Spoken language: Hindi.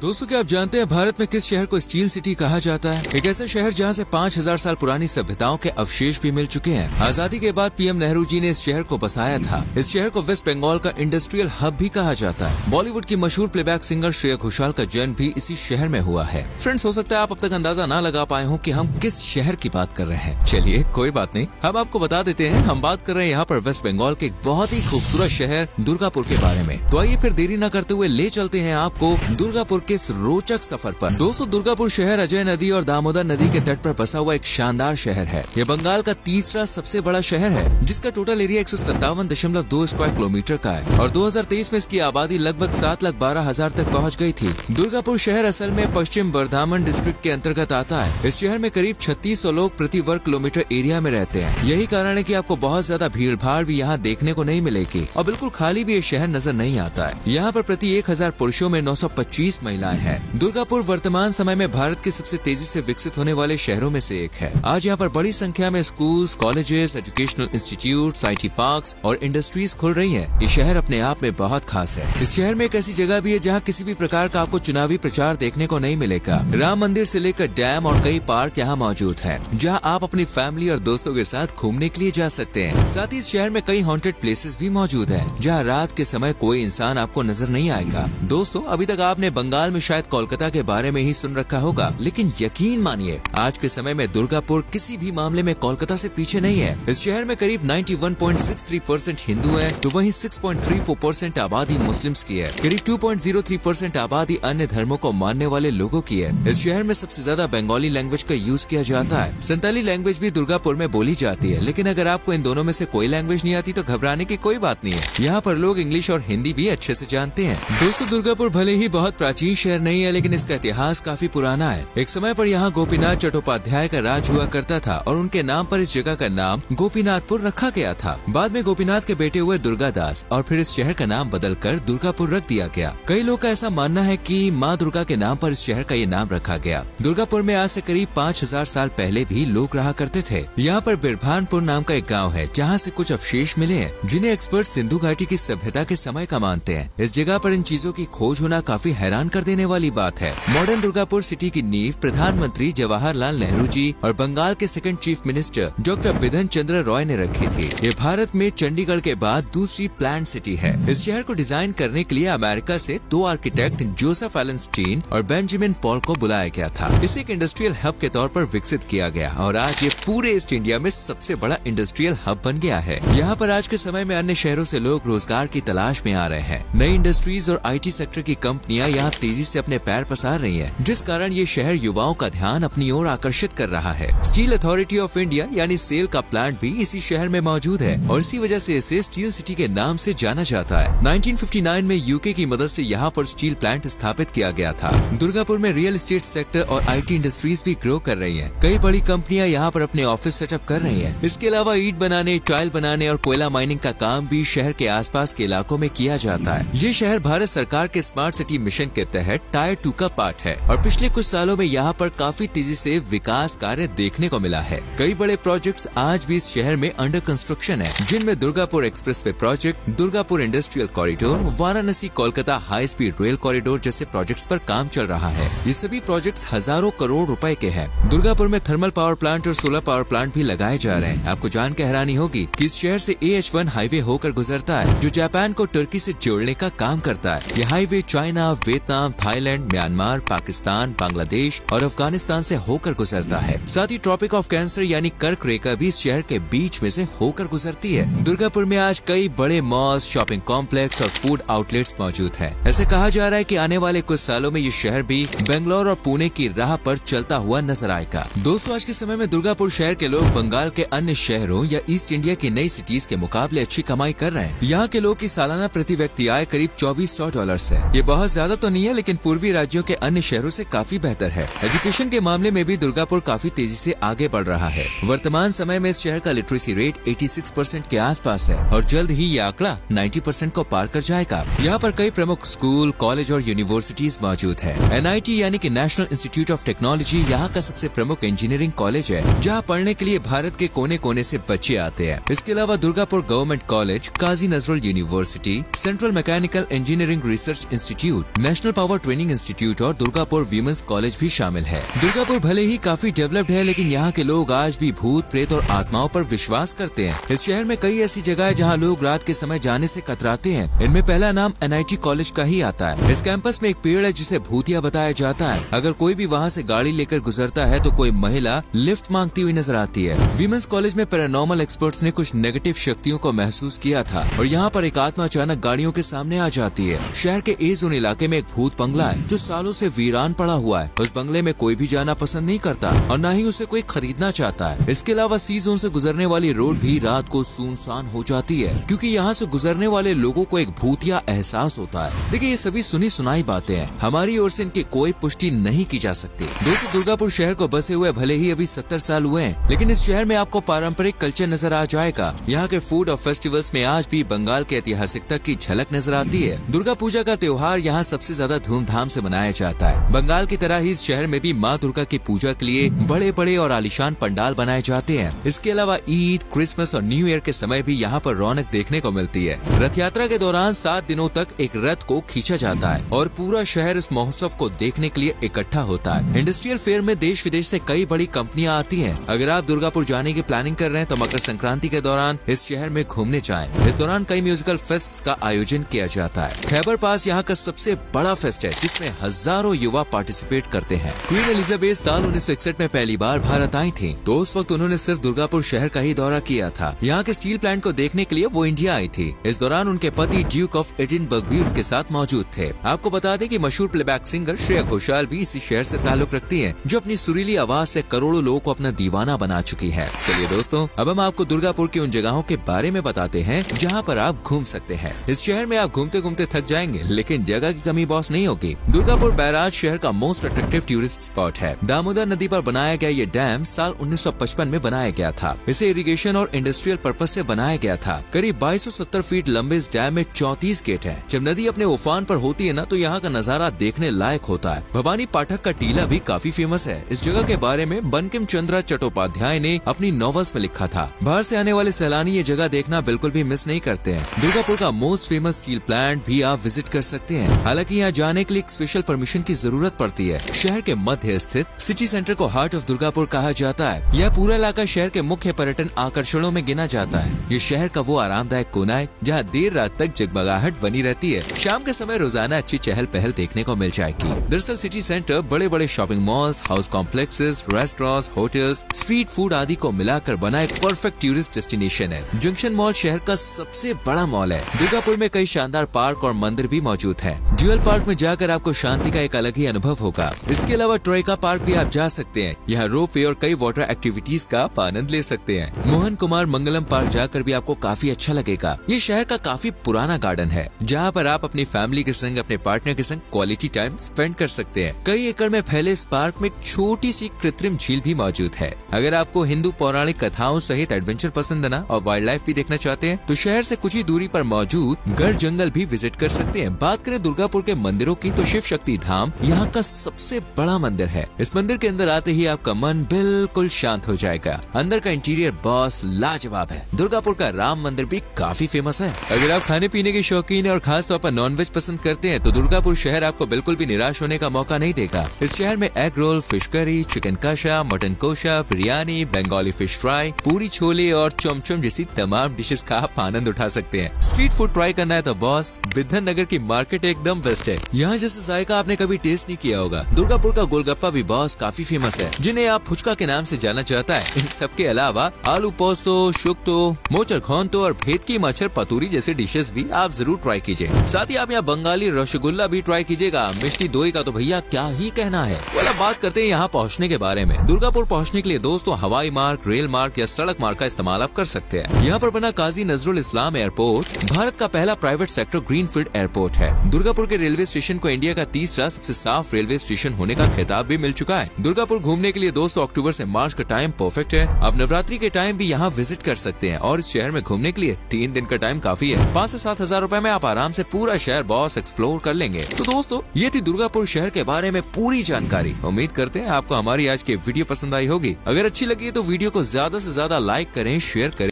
दोस्तों, क्या आप जानते हैं भारत में किस शहर को स्टील सिटी कहा जाता है? एक ऐसा शहर जहां से 5000 साल पुरानी सभ्यताओं के अवशेष भी मिल चुके हैं। आजादी के बाद पीएम नेहरू जी ने इस शहर को बसाया था। इस शहर को वेस्ट बंगाल का इंडस्ट्रियल हब भी कहा जाता है। बॉलीवुड की मशहूर प्लेबैक सिंगर श्रेया घोषाल का जन्म भी इसी शहर में हुआ है। फ्रेंड्स, हो सकता है आप अब तक अंदाजा ना लगा पाए हो कि हम किस शहर की बात कर रहे हैं। चलिए, कोई बात नहीं, हम आपको बता देते हैं। हम बात कर रहे हैं यहाँ पर वेस्ट बंगाल के एक बहुत ही खूबसूरत शहर दुर्गापुर के बारे में। तो आइए फिर देरी न करते हुए ले चलते हैं आपको दुर्गापुर के इस रोचक सफर पर। दोस्तों, दुर्गापुर शहर अजय नदी और दामोदर नदी के तट पर बसा हुआ एक शानदार शहर है। यह बंगाल का तीसरा सबसे बड़ा शहर है, जिसका टोटल एरिया 157.2 स्क्वायर किलोमीटर का है और 2023 में इसकी आबादी लगभग 7,12,000 तक पहुंच गई थी। दुर्गापुर शहर असल में पश्चिम बर्धामन डिस्ट्रिक्ट के अंतर्गत आता है। इस शहर में करीब 3600 लोग प्रति वर्ग किलोमीटर एरिया में रहते हैं। यही कारण है कि आपको बहुत ज्यादा भीड़ भाड़ भी यहाँ देखने को नहीं मिलेगी और बिल्कुल खाली भी ये शहर नजर नहीं आता है। यहाँ पर प्रति 1000 पुरुषों में 925 महिलाएं हैं। दुर्गापुर वर्तमान समय में भारत के सबसे तेजी से विकसित होने वाले शहरों में से एक है। आज यहाँ पर बड़ी संख्या में schools, colleges, educational institutes, IT parks और इंडस्ट्रीज खुल रही हैं। ये शहर अपने आप में बहुत खास है। इस शहर में एक ऐसी जगह भी है जहाँ किसी भी प्रकार का आपको चुनावी प्रचार देखने को नहीं मिलेगा। राम मंदिर से लेकर डैम और कई पार्क यहाँ मौजूद है, जहाँ आप अपनी फैमिली और दोस्तों के साथ घूमने के लिए जा सकते हैं। साथ ही इस शहर में कई हॉन्टेड प्लेसेस भी मौजूद है, जहाँ रात के समय कोई इंसान आपको नजर नहीं आएगा। दोस्तों, अभी तक आपने बंगाल में शायद कोलकाता के बारे में ही सुन रखा होगा, लेकिन यकीन मानिए आज के समय में दुर्गापुर किसी भी मामले में कोलकाता से पीछे नहीं है। इस शहर में करीब 91.63% हिंदू है, तो वहीं 6.34% आबादी मुस्लिम्स की है। करीब 2.03% आबादी अन्य धर्मों को मानने वाले लोगों की है। इस शहर में सबसे ज्यादा बंगाली लैंग्वेज का यूज किया जाता है। संताली लैंग्वेज भी दुर्गापुर में बोली जाती है, लेकिन अगर आपको इन दोनों में से कोई लैंग्वेज नहीं आती तो घबराने की कोई बात नहीं है। यहाँ पर लोग इंग्लिश और हिंदी भी अच्छे से जानते हैं। दोस्तों, दुर्गापुर भले ही बहुत प्राचीन शहर नहीं है, लेकिन इसका इतिहास काफी पुराना है। एक समय पर यहाँ गोपीनाथ चट्टोपाध्याय का राज हुआ करता था और उनके नाम पर इस जगह का नाम गोपीनाथपुर रखा गया था। बाद में गोपीनाथ के बेटे हुए दुर्गादास और फिर इस शहर का नाम बदलकर दुर्गापुर रख दिया गया। कई लोग का ऐसा मानना है कि माँ दुर्गा के नाम पर इस शहर का ये नाम रखा गया। दुर्गापुर में आज से करीब 5000 साल पहले भी लोग रहा करते थे। यहाँ पर बिरभानपुर नाम का एक गाँव है, जहाँ से कुछ अवशेष मिले हैं, जिन्हें एक्सपर्ट सिंधु घाटी की सभ्यता के समय का मानते हैं। इस जगह पर इन चीजों की खोज होना काफी हैरान कर देने वाली बात है। मॉडर्न दुर्गापुर सिटी की नींव प्रधानमंत्री जवाहरलाल नेहरू जी और बंगाल के सेकंड चीफ मिनिस्टर डॉक्टर बिधन चंद्र रॉय ने रखी थी। ये भारत में चंडीगढ़ के बाद दूसरी प्लान्ड सिटी है। इस शहर को डिजाइन करने के लिए अमेरिका से 2 आर्किटेक्ट जोसेफ एलन स्टीन और बेंजामिन पॉल को बुलाया गया था। इसे एक इंडस्ट्रियल हब के तौर पर विकसित किया गया और आज ये पूरे ईस्ट इंडिया में सबसे बड़ा इंडस्ट्रियल हब बन गया है। यहाँ पर आज के समय में अन्य शहरों से लोग रोजगार की तलाश में आ रहे हैं। नई इंडस्ट्रीज और IT सेक्टर की कंपनियां यहाँ तेजी से अपने पैर पसार रही है, जिस कारण ये शहर युवाओं का ध्यान अपनी ओर आकर्षित कर रहा है। स्टील अथॉरिटी ऑफ इंडिया यानी सेल का प्लांट भी इसी शहर में मौजूद है और इसी वजह से इसे स्टील सिटी के नाम से जाना जाता है। 1959 में यूके की मदद से यहाँ पर स्टील प्लांट स्थापित किया गया था। दुर्गापुर में रियल एस्टेट सेक्टर और IT इंडस्ट्रीज भी ग्रो कर रही है। कई बड़ी कंपनियां यहाँ पर अपने ऑफिस सेटअप कर रही है। इसके अलावा ईंट बनाने, टाइल बनाने और कोयला माइनिंग का काम भी शहर के आसपास के इलाकों में किया जाता है। ये शहर भारत सरकार के स्मार्ट सिटी मिशन के तहत टायर 2 का पार्ट है और पिछले कुछ सालों में यहाँ पर काफी तेजी से विकास कार्य देखने को मिला है। कई बड़े प्रोजेक्ट्स आज भी इस शहर में अंडर कंस्ट्रक्शन है, जिनमें Durgapur expressway project, Durgapur industrial corridor, Varanasi Kolkata high speed rail corridor जैसे प्रोजेक्ट्स पर काम चल रहा है। ये सभी प्रोजेक्ट्स हजारों करोड़ रुपए के हैं। दुर्गापुर में थर्मल पावर प्लांट और सोलर पावर प्लांट भी लगाए जा रहे हैं। आपको जान के हैरानी होगी कि इस शहर से AH1 हाईवे होकर गुजरता है, जो जापान को तुर्की से जोड़ने का काम करता है। ये highway China, Vietnam, Thailand, Myanmar, Pakistan, Bangladesh और अफगानिस्तान से होकर गुजरता है। साथ ही ट्रॉपिक ऑफ कैंसर यानी कर्क रेखा भी इस शहर के बीच में से होकर गुजरती है। दुर्गापुर में आज कई बड़े मॉल्स, शॉपिंग कॉम्प्लेक्स और फूड आउटलेट्स मौजूद हैं। ऐसे कहा जा रहा है कि आने वाले कुछ सालों में ये शहर भी बेंगलोर और पुणे की राह पर चलता हुआ नजर आएगा। दोस्तों, आज के समय में दुर्गापुर शहर के लोग बंगाल के अन्य शहरों या ईस्ट इंडिया की नई सिटीज के मुकाबले अच्छी कमाई कर रहे हैं। यहाँ के लोग की सालाना प्रति व्यक्ति आय करीब $2400 है। ये बहुत ज्यादा तो नहीं है, लेकिन पूर्वी राज्यों के अन्य शहरों से काफी बेहतर है। एजुकेशन के मामले में भी दुर्गापुर काफी तेजी से आगे बढ़ रहा है। वर्तमान समय में इस शहर का लिटरेसी रेट 86% के आसपास है और जल्द ही ये आंकड़ा 90% को पार कर जाएगा। यहाँ पर कई प्रमुख स्कूल, कॉलेज और यूनिवर्सिटीज मौजूद है। NIT यानी कि नेशनल इंस्टीट्यूट ऑफ टेक्नोलॉजी यहाँ का सबसे प्रमुख इंजीनियरिंग कॉलेज है, जहाँ पढ़ने के लिए भारत के कोने कोने से बच्चे आते हैं। इसके अलावा Durgapur government college, Kazi Nazrul university, central mechanical engineering research institute, national power power training institute और दुर्गापुर वीमेंस कॉलेज भी शामिल है। दुर्गापुर भले ही काफी डेवलप्ड है, लेकिन यहाँ के लोग आज भी भूत प्रेत और आत्माओं पर विश्वास करते हैं। इस शहर में कई ऐसी जगह है जहाँ लोग रात के समय जाने से कतराते हैं। इनमें पहला नाम NIT कॉलेज का ही आता है। इस कैंपस में एक पेड़ है जिसे भूतिया बताया जाता है। अगर कोई भी वहाँ से गाड़ी लेकर गुजरता है तो कोई महिला लिफ्ट मांगती हुई नजर आती है। वीमेंस कॉलेज में पैरानॉर्मल एक्सपर्ट्स ने कुछ नेगेटिव शक्तियों को महसूस किया था और यहाँ पर एक आत्मा अचानक गाड़ियों के सामने आ जाती है। शहर के ए जोन इलाके में एक भूत बंगला है जो सालों से वीरान पड़ा हुआ है। उस बंगले में कोई भी जाना पसंद नहीं करता और न ही उसे कोई खरीदना चाहता है। इसके अलावा सी जोन से गुजरने वाली रोड भी रात को सुनसान हो जाती है क्योंकि यहाँ से गुजरने वाले लोगों को एक भूतिया एहसास होता है। देखिए, ये सभी सुनी सुनाई बातें हैं, हमारी ओर से इनकी कोई पुष्टि नहीं की जा सकती। दोस्तों, दुर्गापुर शहर को बसे हुए भले ही अभी 70 साल हुए हैं, लेकिन इस शहर में आपको पारंपरिक कल्चर नजर आ जाएगा। यहाँ के फूड और फेस्टिवल्स में आज भी बंगाल के ऐतिहासिकता की झलक नजर आती है। दुर्गा पूजा का त्योहार यहाँ सबसे ज्यादा धूमधाम से मनाया जाता है। बंगाल की तरह ही इस शहर में भी माँ दुर्गा की पूजा के लिए बड़े बड़े और आलीशान पंडाल बनाए जाते हैं। इसके अलावा ईद, क्रिसमस और न्यू ईयर के समय भी यहाँ पर रौनक देखने को मिलती है। रथ यात्रा के दौरान 7 दिनों तक एक रथ को खींचा जाता है और पूरा शहर इस महोत्सव को देखने के लिए इकट्ठा होता है। इंडस्ट्रियल फेयर में देश विदेश से कई बड़ी कंपनियां आती हैं। अगर आप दुर्गापुर जाने की प्लानिंग कर रहे हैं तो मकर संक्रांति के दौरान इस शहर में घूमने जाएं। इस दौरान कई म्यूजिकल फेस्ट का आयोजन किया जाता है। खैबर पास यहाँ का सबसे बड़ा फेस्ट है जिसमें हजारों युवा पार्टिसिपेट करते हैं। क्वीन एलिजाबेथ साल 1961 में पहली बार भारत आई थी, तो उस वक्त उन्होंने सिर्फ दुर्गापुर शहर का ही दौरा किया था। यहाँ के स्टील प्लांट को देखने के लिए वो इंडिया आई थी। इस दौरान उनके पति ड्यूक ऑफ एडिनबर्ग भी उनके साथ मौजूद थे। आपको बता दें कि मशहूर प्लेबैक सिंगर श्रेया घोषाल भी इसी शहर से ताल्लुक रखती है, जो अपनी सुरीली आवाज से करोड़ों लोगों को अपना दीवाना बना चुकी है। चलिए दोस्तों, अब हम आपको दुर्गापुर की उन जगहों के बारे में बताते हैं जहाँ पर आप घूम सकते हैं। इस शहर में आप घूमते घूमते थक जाएंगे, लेकिन जगह की कमी बॉस नहीं होगी। दुर्गापुर बैराज शहर का मोस्ट अट्रैक्टिव टूरिस्ट स्पॉट है। दामोदर नदी पर बनाया गया ये डैम साल 1955 में बनाया गया था। इसे इरिगेशन और इंडस्ट्रियल पर्पज से बनाया गया था। करीब 2270 फीट लंबे इस डैम में 34 गेट हैं। जब नदी अपने उफान पर होती है ना, तो यहाँ का नजारा देखने लायक होता है। भवानी पाठक का टीला भी काफी फेमस है। इस जगह के बारे में बंकिम चंद्र चट्टोपाध्याय ने अपनी नॉवेल्स में लिखा था। बाहर से आने वाले सैलानी ये जगह देखना बिल्कुल भी मिस नहीं करते हैं। दुर्गापुर का मोस्ट फेमस स्टील प्लांट भी आप विजिट कर सकते हैं। हालांकि यहाँ जाने के लिए एक स्पेशल परमिशन की जरूरत पड़ती है। शहर के मध्य स्थित सिटी सेंटर को हार्ट ऑफ दुर्गापुर कहा जाता है। यह पूरा इलाका शहर के मुख्य पर्यटन आकर्षणों में गिना जाता है। ये शहर का वो आरामदायक कोना है जहाँ देर रात तक जगमगाहट बनी रहती है। शाम के समय रोजाना अच्छी चहल पहल देखने को मिल जाएगी। दरअसल सिटी सेंटर बड़े बड़े shopping malls, house complexes, restaurants, hotels, street food आदि को मिलाकर बना एक परफेक्ट टूरिस्ट डेस्टिनेशन है। जंक्शन मॉल शहर का सबसे बड़ा मॉल है। दुर्गापुर में कई शानदार पार्क और मंदिर भी मौजूद है। ड्यूअल पार्क में जाकर आपको शांति का एक अलग ही अनुभव होगा। इसके अलावा ट्रोइका पार्क भी आप जा सकते हैं। यहाँ रोप वे और कई वाटर एक्टिविटीज का आप आनंद ले सकते हैं। मोहन कुमार मंगलम पार्क जाकर भी आपको काफी अच्छा लगेगा। ये शहर का काफी पुराना गार्डन है जहाँ पर आप अपनी फैमिली के संग, अपने पार्टनर के संग क्वालिटी टाइम स्पेंड कर सकते हैं। कई एकड़ में फैले इस पार्क में एक छोटी सी कृत्रिम झील भी मौजूद है। अगर आपको हिंदू पौराणिक कथाओं सहित एडवेंचर पसंद है ना और वाइल्ड लाइफ भी देखना चाहते हैं, तो शहर से कुछ ही दूरी पर मौजूद गढ़ जंगल भी विजिट कर सकते हैं। बात करें दुर्गापुर के मंदिरों की, तो शिव शक्ति धाम यहाँ का सबसे बड़ा मंदिर है। इस मंदिर के अंदर आते ही आपका मन बिल्कुल शांत हो जाएगा। अंदर का इंटीरियर बॉस लाजवाब है। दुर्गापुर का राम मंदिर भी काफी फेमस है। अगर आप खाने पीने के शौकीन है और खास तौर पर नॉनवेज पसंद करते हैं, तो दुर्गापुर शहर आपको बिल्कुल भी निराश होने का मौका नहीं देगा। इस शहर में egg roll, fish curry, chicken kasha, mutton kosha, biryani, Bengali fish fry, puri chole और चमचम जैसी तमाम डिशेस का आप आनंद उठा सकते हैं। स्ट्रीट फूड ट्राई करना है तो बॉस विद्यान नगर की मार्केट एकदम बेस्ट है। यहाँ जैसे जायका आपने कभी टेस्ट नहीं किया होगा। दुर्गापुर का गोलगप्पा भी बॉस काफी फेमस है, जिन्हें आप फुचका के नाम से जाना चाहता है। इन सबके अलावा आलू पोस्तो, शुक्तो, मोचर खोंतो और भेदकी मच्छर पतूरी जैसे डिशेस भी आप जरूर ट्राई कीजिए। साथ ही आप यहाँ बंगाली रसगुल्ला भी ट्राई कीजिएगा। मिष्टी दोई का तो भैया क्या ही कहना है। वाला बात करते हैं यहाँ पहुँचने के बारे में। दुर्गापुर पहुँचने के लिए दोस्तों हवाई मार्ग, रेल मार्ग या सड़क मार्ग का इस्तेमाल आप कर सकते हैं। यहाँ पर बना काजी नजरुल इस्लाम एयरपोर्ट भारत का पहला प्राइवेट सेक्टर ग्रीनफील्ड एयरपोर्ट है। दुर्गापुर के रेलवे स्टेशन को इंडिया का तीसरा सबसे साफ रेलवे स्टेशन होने का खिताब भी मिल चुका है। दुर्गापुर घूमने के लिए दोस्तों अक्टूबर से मार्च का टाइम परफेक्ट है। आप नवरात्रि के टाइम भी यहाँ विजिट कर सकते हैं और इस शहर में घूमने के लिए 3 दिन का टाइम काफी है। 5 से 7 हजार रुपए में आप आराम से पूरा शहर बॉस एक्सप्लोर कर लेंगे। तो दोस्तों ये थी दुर्गापुर शहर के बारे में पूरी जानकारी। उम्मीद करते हैं आपको हमारी आज की वीडियो पसंद आई होगी। अगर अच्छी लगी तो वीडियो को ज्यादा से ज्यादा लाइक करें, शेयर करें।